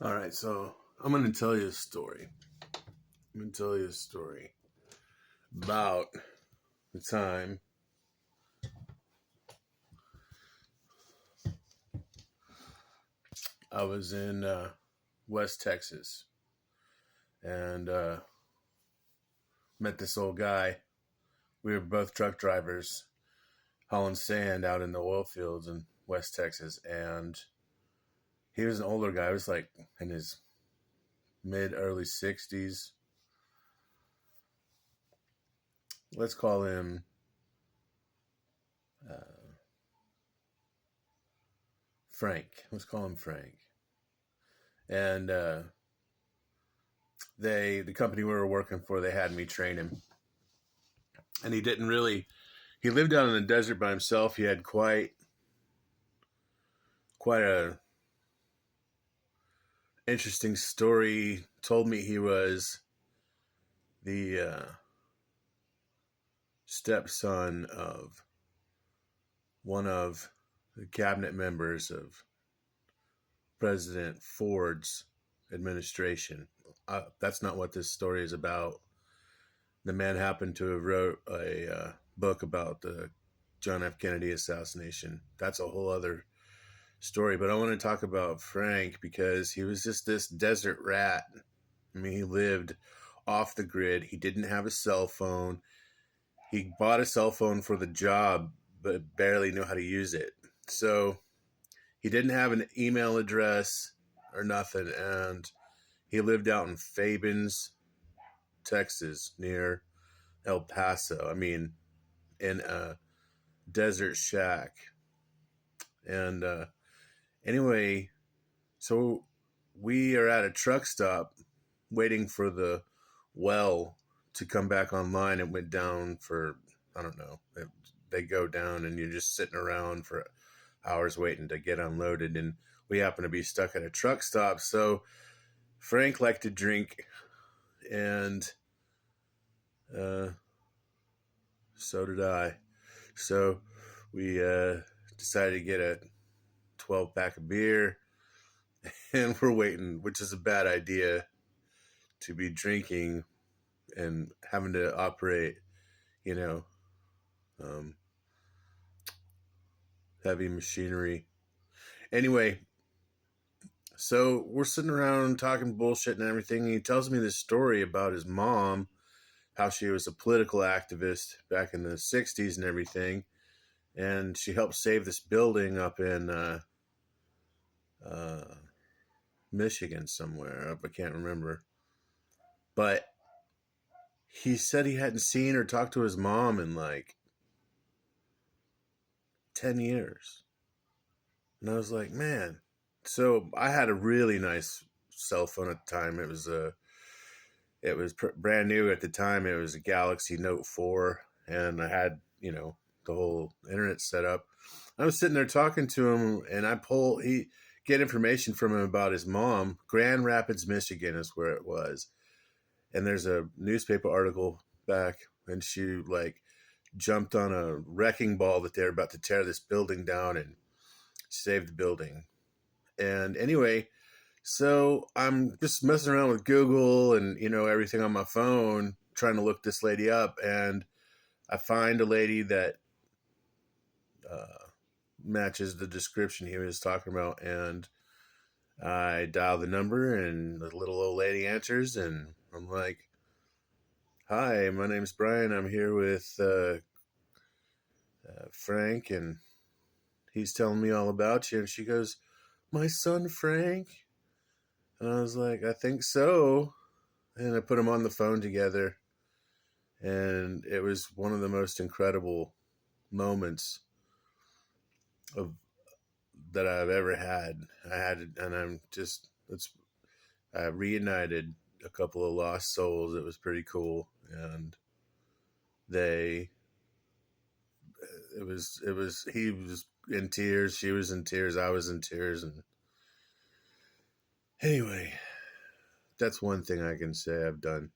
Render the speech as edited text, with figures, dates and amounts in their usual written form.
All right, so I'm going to tell you a story. I'm going to tell you a story about the time I was in West Texas and met this old guy. We were both truck drivers hauling sand out in the oil fields in West Texas. And he was an older guy. He was like in his early 60s. Let's call him uh, Frank. Let's call him Frank. And the company we were working for, they had me train him. And he lived out in the desert by himself. He had quite a interesting story. Told me he was the stepson of one of the cabinet members of President Ford's administration. That's not what this story is about. The man happened to have wrote a book about the John F. Kennedy assassination. That's a whole other story. But I want to talk about Frank because he was just this desert rat. I mean, he lived off the grid. He didn't have a cell phone. He bought a cell phone for the job, but barely knew how to use it. So he didn't have an email address or nothing. And he lived out in Fabens, Texas, near El Paso. I mean, in a desert shack. And anyway, so we are at a truck stop waiting for the well to come back online. It went down for, I don't know, they go down and you're just sitting around for hours waiting to get unloaded. And we happen to be stuck at a truck stop. So Frank liked to drink, and so did I. So we decided to get a 12-pack of beer, and we're waiting, which is a bad idea to be drinking and having to operate, you know, um, heavy machinery. Anyway, so we're sitting around talking bullshit and everything. And he tells me this story about his mom, how she was a political activist back in the 60s and everything. And she helped save this building up in Michigan somewhere. I can't remember. But he said he hadn't seen or talked to his mom in like 10 years. And I was like, man. So I had a really nice cell phone at the time. It was brand new at the time. It was a Galaxy Note 4, and I had, the whole internet set up. I was sitting there talking to him, and get information from him about his mom. Grand Rapids, Michigan is where it was. And there's a newspaper article back, and she jumped on a wrecking ball that they're about to tear this building down and save the building. And anyway, so I'm just messing around with Google and, everything on my phone, trying to look this lady up. And I find a lady that matches the description he was talking about. And I dial the number, and the little old lady answers. And I'm like, hi, my name's Brian. I'm here with Frank, and he's telling me all about you. And she goes, my son Frank? And I was like, I think so. And I put them on the phone together. And it was one of the most incredible moments that I've ever had. I reunited a couple of lost souls. It was pretty cool. And he was in tears. She was in tears. I was in tears. And anyway, that's one thing I can say I've done.